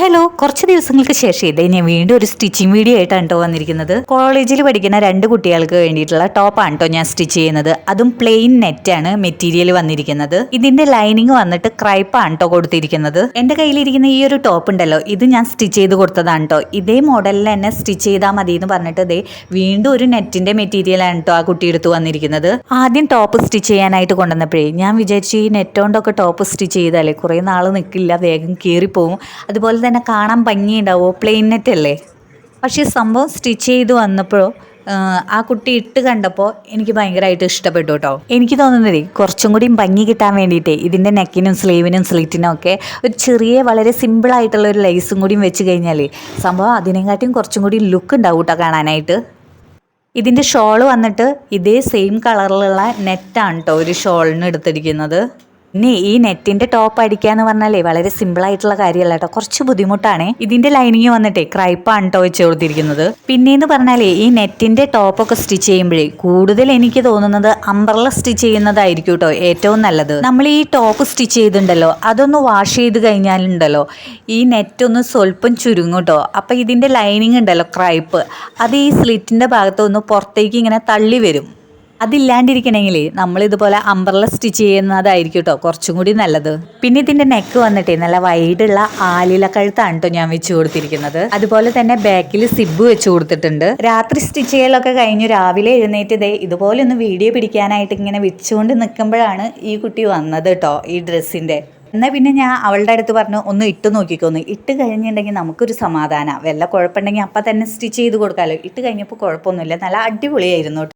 Hello, കുറച്ച് ദിവസങ്ങൾക്ക് ശേഷം ഇതേ ഞാൻ വീണ്ടും ഒരു സ്റ്റിച്ചിങ് വീഡിയോ ആയിട്ടാണ് കേട്ടോ വന്നിരിക്കുന്നത്. കോളേജിൽ പഠിക്കുന്ന 2 കുട്ടികൾക്ക് വേണ്ടിയിട്ടുള്ള ടോപ്പാണ് കേട്ടോ ഞാൻ സ്റ്റിച്ച് ചെയ്യുന്നത്. അതും പ്ലെയിൻ നെറ്റാണ് മെറ്റീരിയൽ വന്നിരിക്കുന്നത്. ഇതിന്റെ ലൈനിങ് വന്നിട്ട് ക്രൈപ്പാണ് കേട്ടോ കൊടുത്തിരിക്കുന്നത്. എന്റെ കയ്യിലിരിക്കുന്ന ഈ ഒരു ടോപ്പ് ഉണ്ടല്ലോ, ഇത് ഞാൻ സ്റ്റിച്ച് ചെയ്ത് കൊടുത്തതാണ് കേട്ടോ. ഇതേ മോഡലിൽ തന്നെ സ്റ്റിച്ച് ചെയ്താൽ മതി എന്ന് പറഞ്ഞിട്ട് ഇതേ വീണ്ടും ഒരു നെറ്റിന്റെ മെറ്റീരിയലാണ് കേട്ടോ ആ കുട്ടി എടുത്ത് വന്നിരിക്കുന്നത്. ആദ്യം ടോപ്പ് സ്റ്റിച്ച് ചെയ്യാനായിട്ട് കൊണ്ടുവന്നപ്പോഴേ ഞാൻ വിചാരിച്ചു ഈ നെറ്റോണ്ടൊക്കെ ടോപ്പ് സ്റ്റിച്ച് ചെയ്താലേ കുറേ നാൾ നിൽക്കില്ല, വേഗം കീറിപ്പോവും, അതുപോലെ തന്നെ കാണാൻ ഭംഗിയുണ്ടാവുമോ, പ്ലെയിൻ നെറ്റ് അല്ലേ. പക്ഷേ സംഭവം സ്റ്റിച്ച് ചെയ്ത് വന്നപ്പോഴോ ആ കുട്ടി ഇട്ട് കണ്ടപ്പോൾ എനിക്ക് ഭയങ്കരമായിട്ട് ഇഷ്ടപ്പെട്ടു കേട്ടോ. എനിക്ക് തോന്നുന്നത് കുറച്ചും കൂടി ഭംഗി കിട്ടാൻ വേണ്ടിയിട്ട് ഇതിൻ്റെ നെക്കിനും സ്ലീവിനും സ്ലിറ്റിനും ഒക്കെ ഒരു ചെറിയ വളരെ സിമ്പിളായിട്ടുള്ള ഒരു ലൈസും കൂടിയും വെച്ച് കഴിഞ്ഞാൽ സംഭവം അതിനെക്കാട്ടിയും കുറച്ചും കൂടി ലുക്ക് ഉണ്ടാവും കേട്ടോ കാണാനായിട്ട്. ഇതിൻ്റെ ഷോള് വന്നിട്ട് ഇതേ സെയിം കളറിലുള്ള നെറ്റാണ് കേട്ടോ ഒരു ഷോളിന് എടുത്തിരിക്കുന്നത്. പിന്നെ ഈ നെറ്റിന്റെ ടോപ്പ് അടിക്കുക എന്ന് പറഞ്ഞാലേ വളരെ സിമ്പിൾ ആയിട്ടുള്ള കാര്യമല്ല കേട്ടോ, കുറച്ച് ബുദ്ധിമുട്ടാണ്. ഇതിന്റെ ലൈനിങ് വന്നിട്ടേ ക്രൈപ്പാണ് കേട്ടോ വെച്ച് കൊടുത്തിരിക്കുന്നത്. പിന്നെയെന്ന് പറഞ്ഞാലേ ഈ നെറ്റിന്റെ ടോപ്പൊക്കെ സ്റ്റിച്ച് ചെയ്യുമ്പോഴേ കൂടുതൽ എനിക്ക് തോന്നുന്നത് അംബ്രല്ല സ്റ്റിച്ച് ചെയ്യുന്നതായിരിക്കും കേട്ടോ ഏറ്റവും നല്ലത്. നമ്മൾ ഈ ടോപ്പ് സ്റ്റിച്ച് ചെയ്തിട്ടുണ്ടല്ലോ, അതൊന്ന് വാഷ് ചെയ്ത് കഴിഞ്ഞാലുണ്ടല്ലോ ഈ നെറ്റ് ഒന്ന് സ്വല്പം ചുരുങ്ങും കേട്ടോ. അപ്പം ഇതിന്റെ ലൈനിങ് ഉണ്ടല്ലോ ക്രൈപ്പ്, അത് ഈ സ്ലിറ്റിന്റെ ഭാഗത്തൊന്ന് പുറത്തേക്ക് ഇങ്ങനെ തള്ളി വരും. അതില്ലാണ്ടിരിക്കണമെങ്കിൽ നമ്മളിതുപോലെ അംബ്രല്ല സ്റ്റിച്ച് ചെയ്യുന്നതായിരിക്കും കേട്ടോ കുറച്ചും കൂടി നല്ലത്. പിന്നെ ഇതിൻ്റെ നെക്ക് വന്നിട്ടേ നല്ല വൈഡുള്ള ആലില കഴുത്താണ് കേട്ടോ ഞാൻ വെച്ച് കൊടുത്തിരിക്കുന്നത്. അതുപോലെ തന്നെ ബാക്കിൽ സിബ് വെച്ച് കൊടുത്തിട്ടുണ്ട്. രാത്രി സ്റ്റിച്ച് ചെയ്യലൊക്കെ കഴിഞ്ഞു രാവിലെ എഴുന്നേറ്റ് ഇതുപോലെ ഒന്ന് വീഡിയോ പിടിക്കാനായിട്ട് ഇങ്ങനെ വെച്ചുകൊണ്ട് നിൽക്കുമ്പോഴാണ് ഈ കുട്ടി വന്നത് കേട്ടോ ഈ ഡ്രസ്സിൻ്റെ. എന്നാൽ പിന്നെ ഞാൻ അവളുടെ അടുത്ത് പറഞ്ഞു ഒന്ന് ഇട്ട് നോക്കിക്കോന്ന്. ഇട്ട് കഴിഞ്ഞിട്ടുണ്ടെങ്കിൽ നമുക്കൊരു സമാധാനം, വല്ല കുഴപ്പമുണ്ടെങ്കിൽ അപ്പം തന്നെ സ്റ്റിച്ച് ചെയ്ത് കൊടുക്കാമല്ലോ. ഇട്ട് കഴിഞ്ഞപ്പോൾ കുഴപ്പമൊന്നുമില്ല, നല്ല അടിപൊളിയായിരുന്നു.